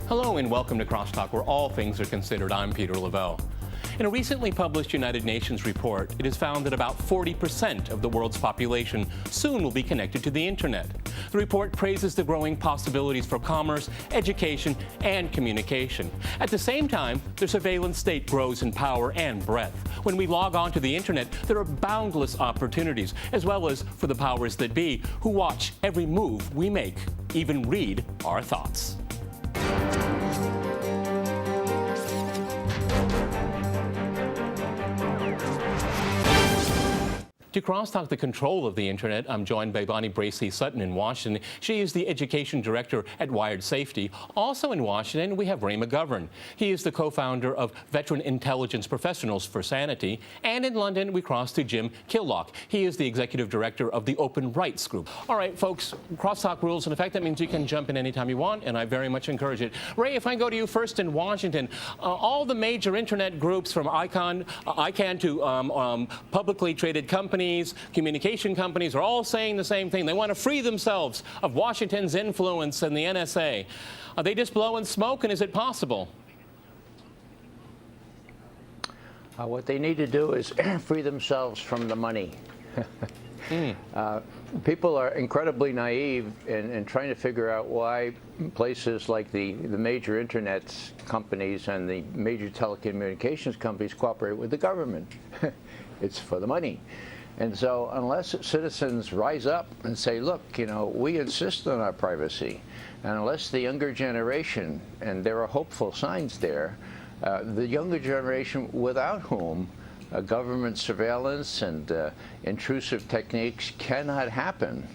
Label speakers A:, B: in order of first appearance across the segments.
A: Hello and welcome to CrossTalk, where all things are considered. I'm Peter Lavelle. In a recently published United Nations report, it is found that about 40% of the world's population soon will be connected to the internet. The report praises the growing possibilities for commerce, education, and communication. At the same time, the surveillance state grows in power and breadth. When we log on to the internet, there are boundless opportunities, as well as for the powers that be, who watch every move we make, even read our thoughts. To CrossTalk the control of the internet, I'm joined by Bracey, Sutton in Washington. She is the education director at Wired Safety. Also in Washington, we have Ray McGovern. He is the co-founder of Veteran Intelligence Professionals for Sanity. And in London, we cross to Jim Killock. He is the executive director of the Open Rights Group. All right, folks, CrossTalk rules in effect. That means you can jump in anytime you want, and I very much encourage it. Ray, if I go to you first in Washington, all the major internet groups from ICANN to publicly traded companies, communication companies are all saying the same thing. They want to free themselves of Washington's influence and the NSA. Are they just blowing smoke, and is it possible?
B: What they need to do is free themselves from the money. People are incredibly naive in trying to figure out why places like the major internet companies and the major telecommunications companies cooperate with the government. It's for the money. And so unless citizens rise up and say, look, you know, we insist on our privacy, and unless the younger generation, and there are hopeful signs there, the younger generation without whom government surveillance and intrusive techniques cannot happen,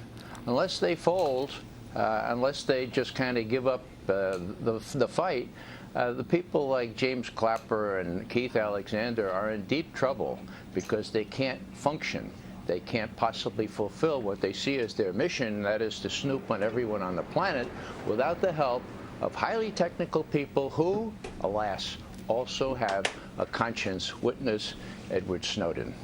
B: unless they fold, unless they just kind of give up the fight, the people like James Clapper and Keith Alexander are in deep trouble because they can't function. They can't possibly fulfill what they see as their mission, that is to snoop on everyone on the planet, without the help of highly technical people who, alas, also have a conscience. Witness Edward Snowden.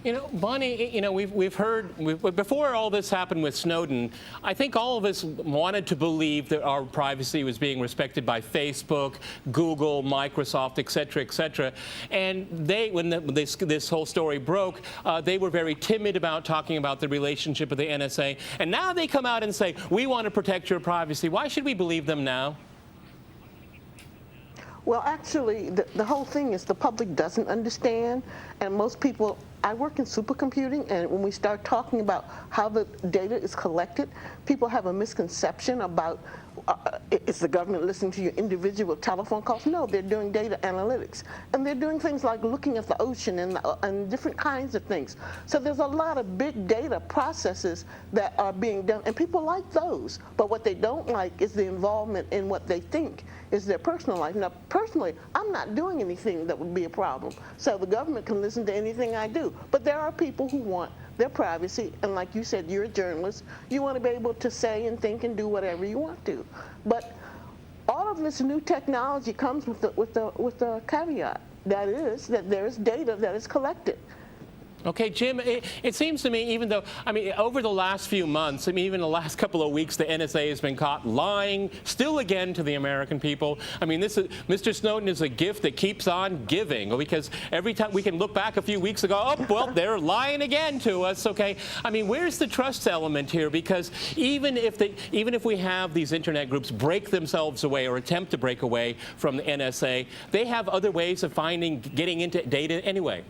A: You know, Bonnie, you know, we've heard, before all this happened with Snowden, I think all of us wanted to believe that our privacy was being respected by Facebook, Google, Microsoft, et cetera, et cetera. And they, when this whole story broke, they were very timid about talking about the relationship with the NSA. And now they come out and say, we want to protect your privacy. Why should we believe them now?
C: Well, actually, the whole thing is the public doesn't understand, and most people, I work in supercomputing, and when we start talking about how the data is collected, people have a misconception about is the government listening to your individual telephone calls? No, they're doing data analytics, and they're doing things like looking at the ocean and different kinds of things. So there's a lot of big data processes that are being done, and people like those. But what they don't like is the involvement in what they think is their personal life. Now, personally, I'm not doing anything that would be a problem. So the government can listen to anything I do. But there are people who want their privacy, and like you said, you're a journalist. You want to be able to say and think and do whatever you want to. But all of this new technology comes with the caveat. That is that there is data that is collected.
A: Okay, Jim, it seems to me, even though, I mean, over the last few months, I mean, even the last couple of weeks, the NSA has been caught lying still again to the American people. I mean, Mr. Snowden is a gift that keeps on giving, because every time we can look back a few weeks ago, oh, well, they're lying again to us, okay? I mean, where's the trust element here? Because even if we have these internet groups break themselves away or attempt to break away from the NSA, they have other ways of getting into data anyway.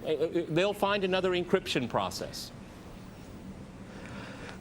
A: They'll find another encryption process.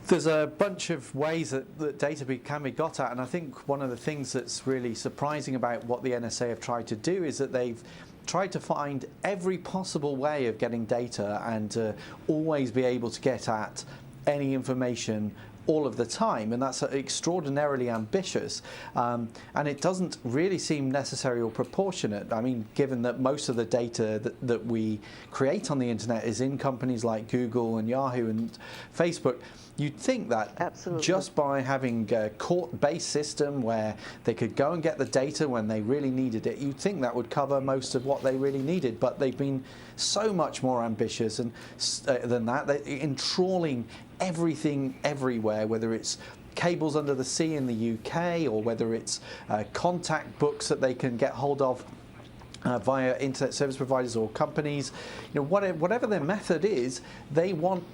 D: There's a bunch of ways that data can be got at, and I think one of the things that's really surprising about what the NSA have tried to do is that they've tried to find every possible way of getting data and to always be able to get at any information all of the time, and that's extraordinarily ambitious, and it doesn't really seem necessary or proportionate. I mean, given that most of the data that we create on the internet is in companies like Google and Yahoo and Facebook, you'd think that
C: Absolutely.
D: Just by having a court-based system where they could go and get the data when they really needed it, you'd think that would cover most of what they really needed. But they've been so much more ambitious than that, in trawling everything everywhere, whether it's cables under the sea in the UK, or whether it's contact books that they can get hold of via internet service providers or companies. Whatever their method is, they want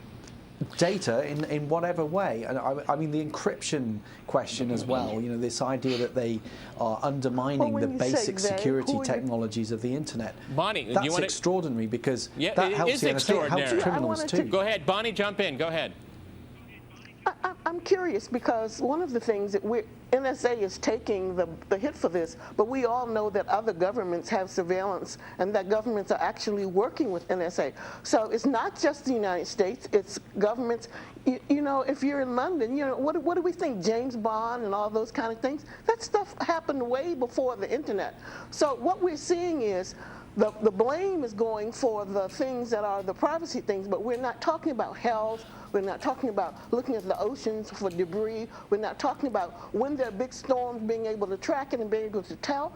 D: data in whatever way. And I mean, the encryption question as well, this idea that they are undermining the basic security technologies of the internet.
A: Bonnie,
D: that's extraordinary, because that helps the NSA, it helps criminals too.
A: Go ahead, Bonnie, jump in. Go ahead.
C: I'm curious, because one of the things that NSA is taking the hit for this, but we all know that other governments have surveillance and that governments are actually working with NSA. So it's not just the United States, it's governments. If you're in London, what do we think? James Bond and all those kind of things? That stuff happened way before the internet. So what we're seeing is the blame is going for the things that are the privacy things, but we're not talking about health. We're not talking about looking at the oceans for debris. We're not talking about when there are big storms, being able to track it and being able to tell.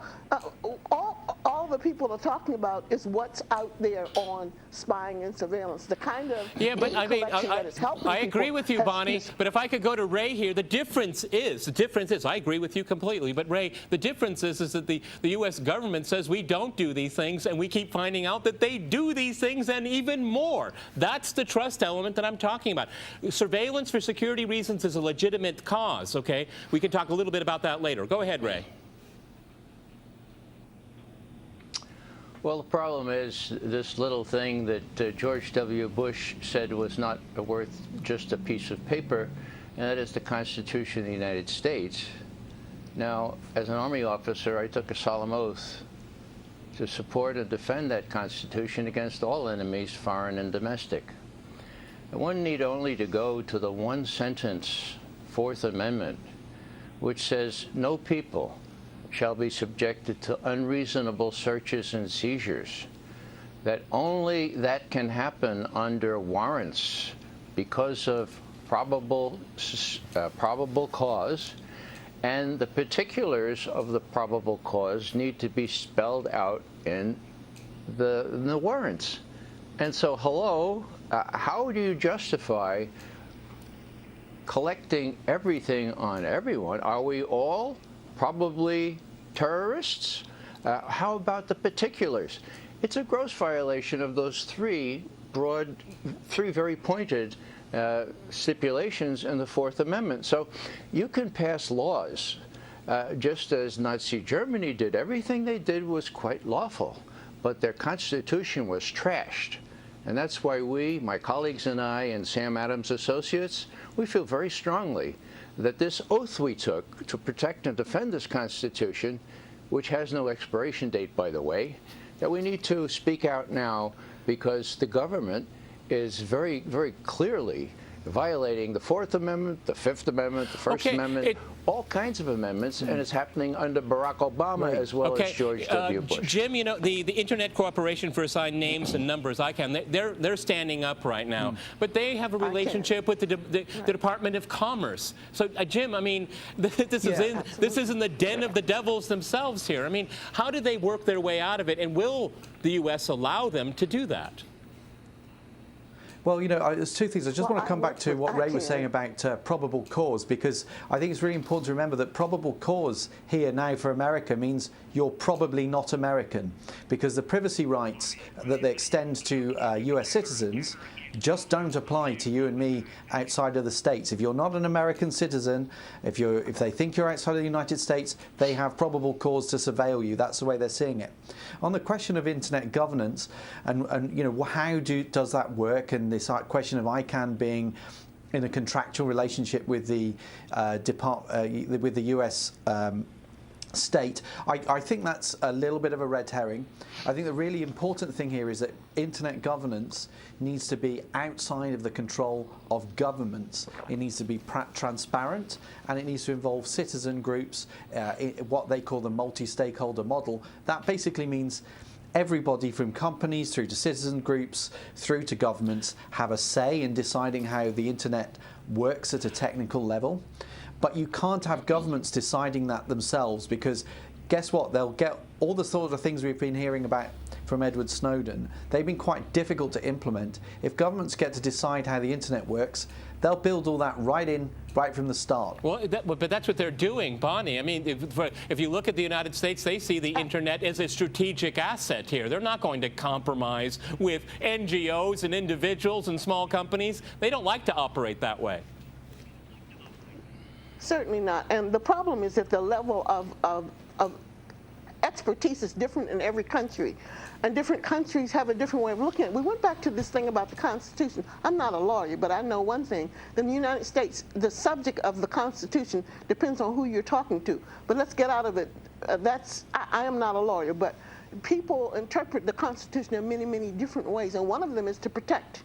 C: All the people are talking about is what's out there on spying and surveillance. The kind of
A: but I mean,
C: that is helping
A: I agree
C: people
A: with you, Bonnie. But if I could go to Ray here, the difference is, I agree with you completely. But Ray, the difference is that the U.S. government says we don't do these things, and we keep finding out that they do these things and even more. That's the trust element that I'm talking about. Surveillance for security reasons is a legitimate cause, okay? We can talk a little bit about that later. Go ahead, Ray.
B: Well, the problem is this little thing that George W. Bush said was not worth just a piece of paper, and that is the Constitution of the United States. Now, as an Army officer, I took a solemn oath to support and defend that Constitution against all enemies, foreign and domestic. And one need only to go to the one sentence, Fourth Amendment, which says, "No people shall be subjected to unreasonable searches and seizures." That only that can happen under warrants because of probable cause, and the particulars of the probable cause need to be spelled out in the warrants. And so, hello, how do you justify collecting everything on everyone? Are we all probably terrorists? How about the particulars? It's a gross violation of those three very pointed stipulations in the Fourth Amendment. So you can pass laws, just as Nazi Germany did. Everything they did was quite lawful, but their Constitution was trashed. And that's why we, my colleagues and I, and Sam Adams Associates, we feel very strongly that this oath we took to protect and defend this Constitution, which has no expiration date, by the way, that we need to speak out now, because the government is very, very clearly violating the Fourth Amendment, the Fifth Amendment, the First Amendment, all kinds of amendments, and it's happening under Barack Obama as well as George W. Bush.
A: Jim, the Internet Corporation for Assigned Names and Numbers, ICANN, they're standing up right now, but they have a relationship with the Department of Commerce. So, Jim, I mean, this is in the den of the devils themselves here. I mean, how do they work their way out of it, and will the U.S. allow them to do that?
D: Well, there's two things. I just want to come back to what Ray was saying about probable cause, because I think it's really important to remember that probable cause here now for America means you're probably not American, because the privacy rights that they extend to US citizens just don't apply to you and me outside of the States. If you're not an American citizen, if they think you're outside of the United States, they have probable cause to surveil you. That's the way they're seeing it. On the question of internet governance and how does that work, and this question of ICANN being in a contractual relationship with the US state, I think that's a little bit of a red herring. I think the really important thing here is that internet governance needs to be outside of the control of governments. It needs to be transparent, and it needs to involve citizen groups, what they call the multi-stakeholder model. That basically means everybody from companies through to citizen groups through to governments have a say in deciding how the internet works at a technical level. But you can't have governments deciding that themselves, because guess what? They'll get all the sort of things we've been hearing about from Edward Snowden. They've been quite difficult to implement. If governments get to decide how the internet works, they'll build all that right from the start.
A: Well, but that's what they're doing, Bonnie. I mean, if you look at the United States, they see the internet as a strategic asset here. They're not going to compromise with NGOs and individuals and small companies. They don't like to operate that way.
C: Certainly not. And the problem is that the level of expertise is different in every country. And different countries have a different way of looking at it. We went back to this thing about the Constitution. I'm not a lawyer, but I know one thing. In the United States, the subject of the Constitution depends on who you're talking to. But let's get out of it. I am not a lawyer, but people interpret the Constitution in many, many different ways. And one of them is to protect.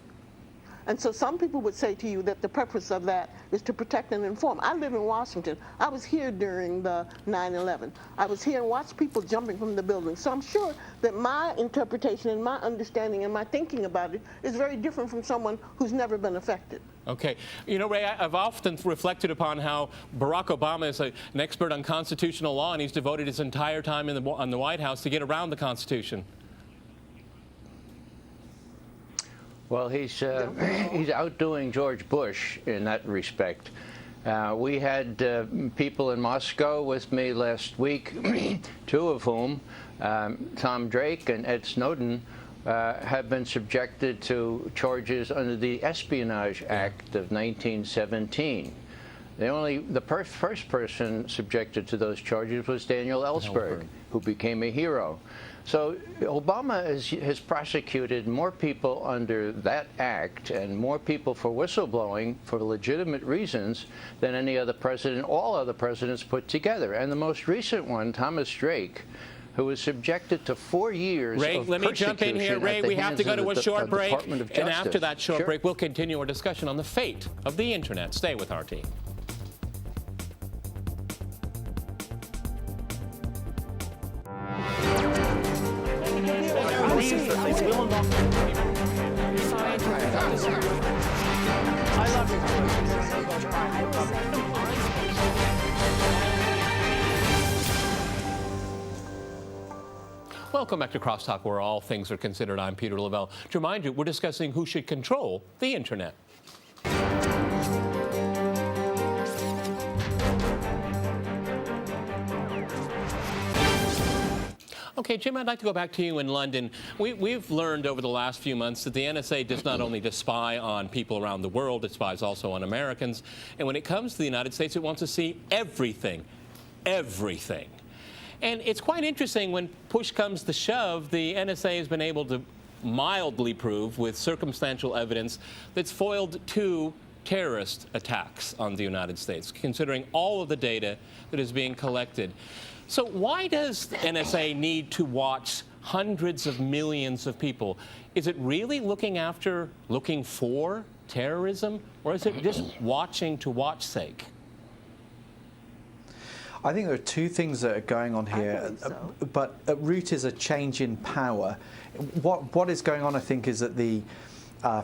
C: And so some people would say to you that the purpose of that is to protect and inform. I live in Washington. I was here during the 9/11. I was here and watched people jumping from the building. So I'm sure that my interpretation and my understanding and my thinking about it is very different from someone who's never been affected.
A: Okay. You know, Ray, I've often reflected upon how Barack Obama is an expert on constitutional law, and he's devoted his entire time on the White House to get around the Constitution.
B: Well, he's outdoing George Bush in that respect. We had people in Moscow with me last week, two of whom, Tom Drake and Ed Snowden, have been subjected to charges under the Espionage Act of 1917. The first person subjected to those charges was Daniel Ellsberg, who became a hero. So Obama has prosecuted more people under that act and more people for whistleblowing for legitimate reasons than any other president, all other presidents put together. And the most recent one, Thomas Drake, who was subjected to 4 years
A: Ray,
B: of
A: let me jump in here. Ray, we have to go to a short break. And after that short break, we'll continue our discussion on the fate of the Internet. Stay with RT. Welcome back to CrossTalk, where all things are considered. I'm Peter Lavelle. To remind you, we're discussing who should control the Internet. Okay, Jim, I'd like to go back to you in London. We've learned over the last few months that the NSA does not only spy on people around the world, it spies also on Americans. And when it comes to the United States, it wants to see everything. Everything. And it's quite interesting when push comes to shove, the NSA has been able to mildly prove with circumstantial evidence that's foiled 2 terrorist attacks on the United States, considering all of the data that is being collected. So why does the NSA need to watch hundreds of millions of people? Is it really looking for terrorism, or is it just watching to watch sake?
D: I think there are 2 things that are going on here, but at root is a change in power. What is going on, I think, is that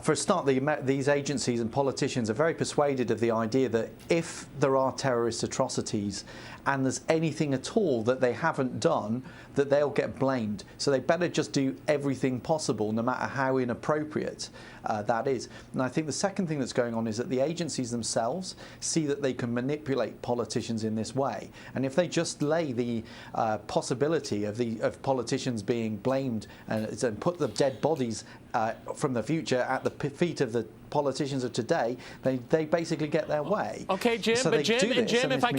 D: for a start, these agencies and politicians are very persuaded of the idea that if there are terrorist atrocities and there's anything at all that they haven't done, that they'll get blamed. So they better just do everything possible, no matter how inappropriate that is. And I think the second thing that's going on is that the agencies themselves see that they can manipulate politicians in this way. And if they just lay the possibility of politicians being blamed and put the dead bodies from the future at the feet of the politicians of today, they basically get their way.
A: Okay, Jim,
D: so
A: but Jim, if I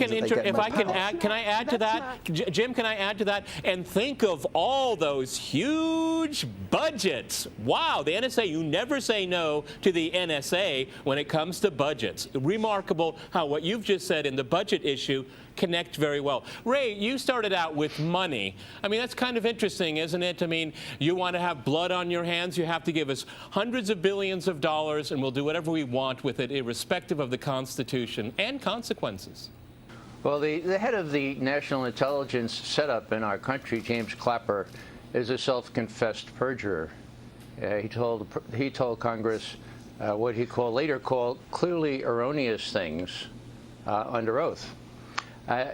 A: can add, can I add to that? Jim, can I add to that? And think of all those huge budgets. Wow, the NSA, you never say no to the NSA when it comes to budgets. Remarkable how what you've just said in the budget issue connect very well. Ray, you started out with money. I mean, that's kind of interesting, isn't it? I mean, you want to have blood on your hands, you have to give us hundreds of billions of dollars, and we'll do whatever we want with it, irrespective of the Constitution and consequences.
B: Well, the head of the national intelligence setup in our country, James Clapper, is a self-confessed perjurer. He told Congress what he later called clearly erroneous things under oath.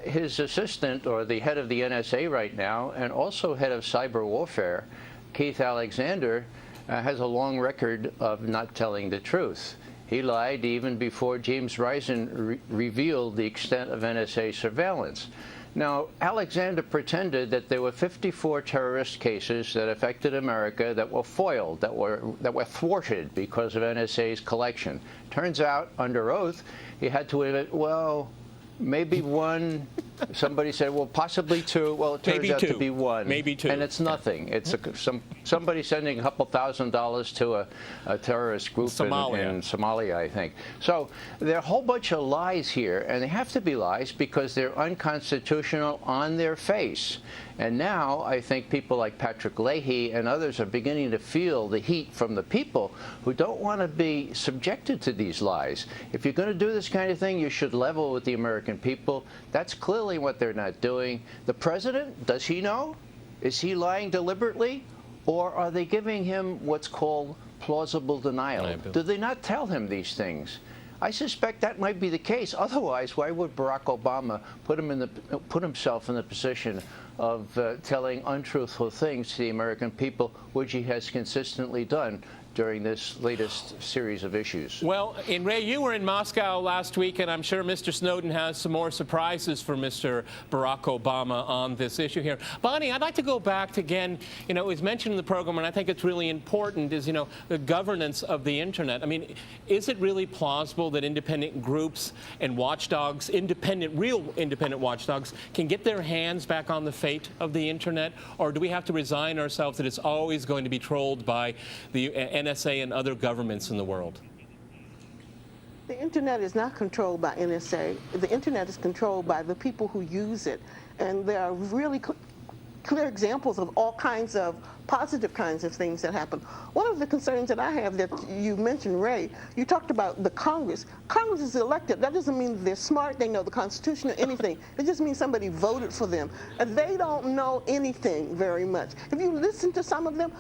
B: His assistant, or the head of the NSA right now, and also head of cyber warfare, Keith Alexander, has a long record of not telling the truth. He lied even before James Risen revealed the extent of NSA surveillance. Now, Alexander pretended that there were 54 terrorist cases that affected America that were foiled, that were thwarted because of NSA's collection. Turns out, under oath, he had to admit, well, maybe one. Somebody said, well, possibly two. Well, it turns out to be one.
A: Maybe two.
B: And it's nothing. It's somebody sending a couple $1,000s to a terrorist group in Somalia, I think. So there are a whole bunch of lies here, and they have to be lies because they're unconstitutional on their face. And now I think people like Patrick Leahy and others are beginning to feel the heat from the people who don't want to be subjected to these lies. If you're going to do this kind of thing, you should level with the American people. That's clearly what they're not doing. The president, does he know? Is he lying deliberately? Or are they giving him what's called plausible denial? Do they not tell him these things? I suspect that might be the case. Otherwise, why would Barack Obama put himself in the position of telling untruthful things to the American people, which he has consistently done during this latest series of issues?
A: Well, and Ray, you were in Moscow last week, and I'm sure Mr. Snowden has some more surprises for Mr. Barack Obama on this issue here. Bonnie, I'd like to go back to, again, it was mentioned in the program, and I think it's really important, is, the governance of the Internet. I mean, is it really plausible that independent groups and watchdogs, real independent watchdogs, can get their hands back on the fate of the Internet? Or do we have to resign ourselves that it's always going to be trolled by the NSA and other governments in the world?
C: The Internet is not controlled by NSA. The Internet is controlled by the people who use it. And there are really clear examples of all kinds of positive kinds of things that happen. One of the concerns that I have that you mentioned, Ray, you talked about the Congress. Congress is elected. That doesn't mean they're smart, they know the Constitution or anything. It just means somebody voted for them. And they don't know anything very much. If you listen to some of them,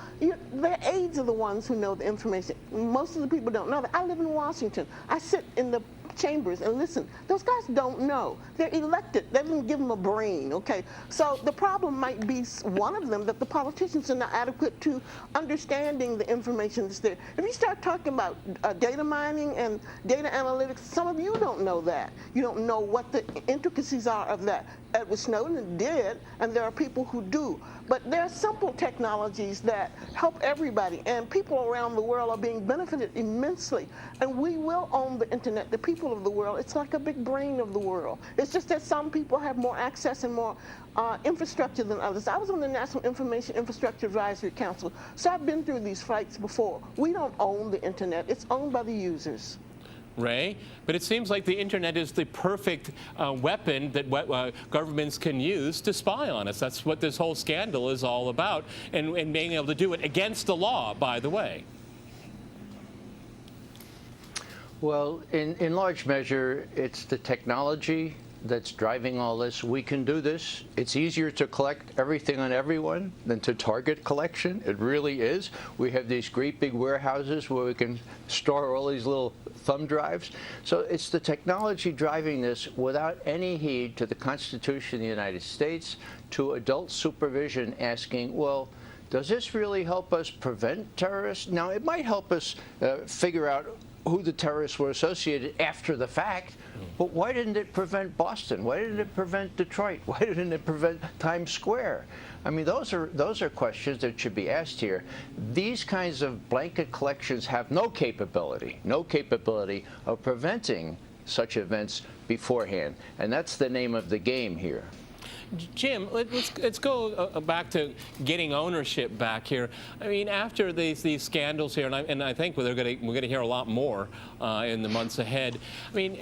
C: their aides are the ones who know the information. Most of the people don't know that. I live in Washington. I sit in the chambers and listen. Those guys don't know. They're elected. They didn't give them a brain, okay? So the problem might be one of them, that the politicians are not adequate to understanding the information that's there. If you start talking about data mining and data analytics, some of you don't know that. You don't know what the intricacies are of that. Edward Snowden did, and there are people who do. But there are simple technologies that help everybody, and people around the world are being benefited immensely. And we will own the Internet, the people of the world. It's like a big brain of the world. It's just that some people have more access and more infrastructure than others. I was on the National Information Infrastructure Advisory Council, so I've been through these fights before. We don't own the Internet. It's owned by the users.
A: Ray, but it seems like the Internet is the perfect weapon that governments can use to spy on us. That's what this whole scandal is all about, and being able to do it against the law, by the way.
B: Well, in large measure, it's the technology that's driving all this. We can do this. It's easier to collect everything on everyone than to target collection. It really is. We have these great big warehouses where we can store all these little thumb drives. So it's the technology driving this without any heed to the Constitution of the United States, to adult supervision asking, well, does this really help us prevent terrorists? Now, it might help us figure out who the terrorists were associated after the fact, but why didn't it prevent Boston? Why didn't it prevent Detroit? Why didn't it prevent Times Square? I mean, those are questions that should be asked here. These kinds of blanket collections have no capability of preventing such events beforehand, and that's the name of the game here.
A: Jim, let's go back to getting ownership back here. I mean, after these scandals here, and I think we're going to hear a lot more in the months ahead. I mean,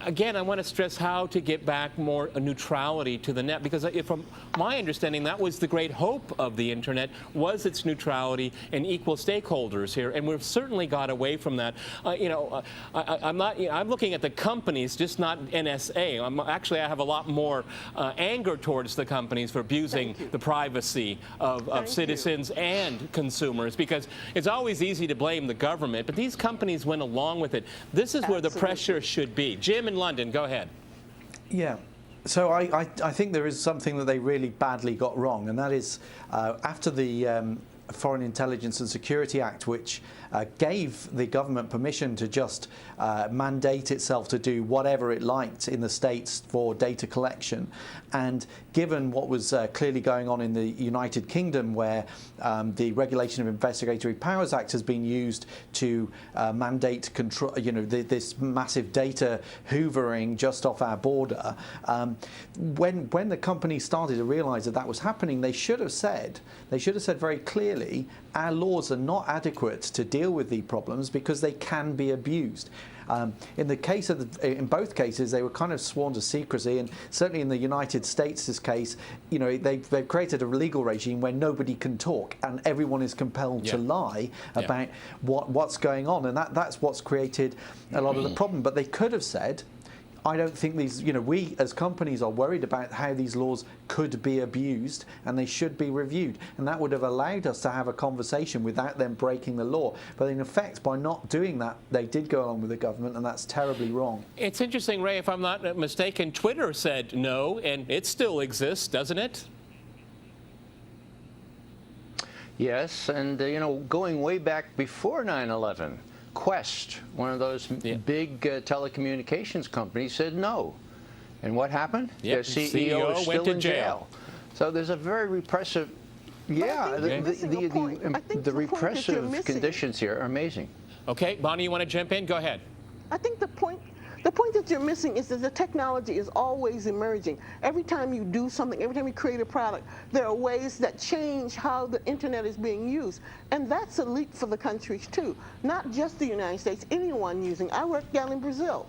A: again, I want to stress how to get back more neutrality to the net, because from my understanding, that was the great hope of the Internet, was its neutrality and equal stakeholders here, and we've certainly got away from that. I'm looking at the companies, just not NSA. I have a lot more anger towards the companies for abusing the privacy of citizens and consumers, because it's always easy to blame the government, but these companies went along with it. This is where the pressure should be. Jim in London, go ahead.
D: Yeah. So I think there is something that they really badly got wrong, and that is after the Foreign Intelligence and Security Act, which gave the government permission to just mandate itself to do whatever it liked in the States for data collection. And given what was clearly going on in the United Kingdom, where the Regulation of Investigatory Powers Act has been used to mandate control, this massive data hoovering just off our border, when the company started to realise that was happening, they should have said very clearly, our laws are not adequate to deal with these problems because they can be abused. In both cases, they were kind of sworn to secrecy, and certainly in the United States' case, they've created a legal regime where nobody can talk and everyone is compelled to lie about what's going on, and that's what's created a lot of the problem. But they could have said, I don't think these, we as companies are worried about how these laws could be abused and they should be reviewed. And that would have allowed us to have a conversation without them breaking the law. But in effect, by not doing that, they did go along with the government, and that's terribly wrong.
A: It's interesting, Ray, if I'm not mistaken, Twitter said no, and it still exists, doesn't it?
B: Yes, and going way back before 9/11, Quest, one of those big telecommunications companies, said no. And what happened?
A: Yep.
B: The CEO is still
A: went to
B: in jail. So there's a very repressive, the repressive conditions here are amazing.
A: Okay, Bonnie, you want to jump in? Go ahead.
C: I think the point that you're missing is that the technology is always emerging. Every time you do something, every time you create a product, there are ways that change how the internet is being used. And that's a leap for the countries too. Not just the United States, anyone using. I worked down in Brazil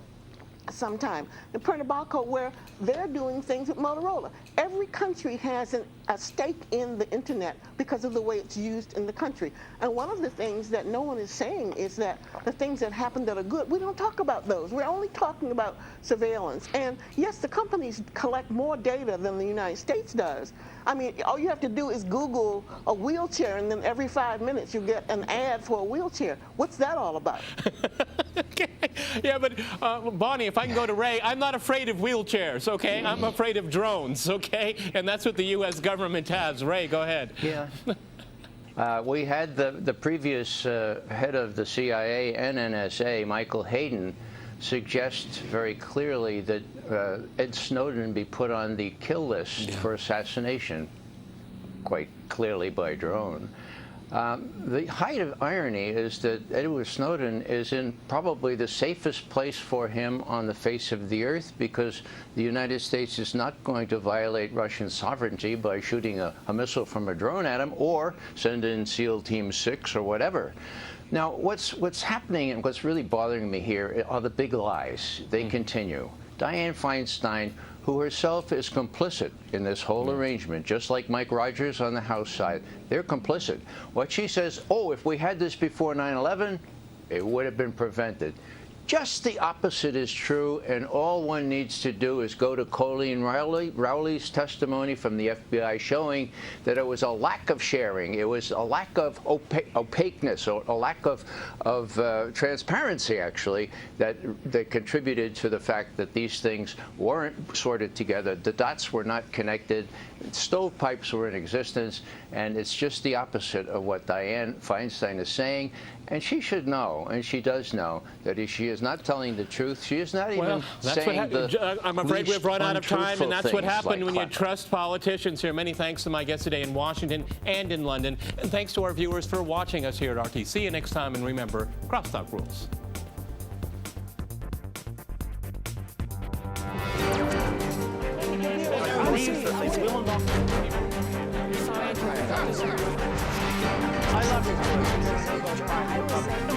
C: sometime in Pernambuco, where they're doing things with Motorola. Every country has a stake in the internet because of the way it's used in the country. And one of the things that no one is saying is that the things that happen that are good, we don't talk about those. We're only talking about surveillance. And yes, the companies collect more data than the United States does. I mean, all you have to do is Google a wheelchair, and then every 5 minutes you get an ad for a wheelchair. What's that all about?
A: Okay. Yeah, but Bonnie, if I can go to Ray, I'm not afraid of wheelchairs, okay? I'm afraid of drones, okay? And that's what the U.S. government has. Ray, go ahead.
B: Yeah. We had the previous head of the CIA and NSA, Michael Hayden, suggest very clearly that Ed Snowden be put on the kill list for assassination, quite clearly by drone. The height of irony is that Edward Snowden is in probably the safest place for him on the face of the earth, because the United States is not going to violate Russian sovereignty by shooting a missile from a drone at him or send in SEAL Team 6 or whatever. Now, what's happening and what's really bothering me here are the big lies. They continue. Dianne Feinstein, who herself is complicit in this whole arrangement, just like Mike Rogers on the House side, they're complicit. What she says, oh, if we had this before 9/11, it would have been prevented. Just the opposite is true, and all one needs to do is go to Colleen Rowley's testimony from the FBI showing that it was a lack of sharing, it was a lack of opaqueness, or a lack of transparency, actually, that contributed to the fact that these things weren't sorted together, the dots were not connected, stovepipes were in existence, and it's just the opposite of what Dianne Feinstein is saying. And she should know, and she does know, that if she is not telling the truth, she is not even saying the
A: I'm afraid we've run out of time, and that's what happened when you
B: clever.
A: trust politicians here. Many thanks to my guests today in Washington and in London. And thanks to our viewers for watching us here at RT. See you next time, and remember, CrossTalk rules. I love it.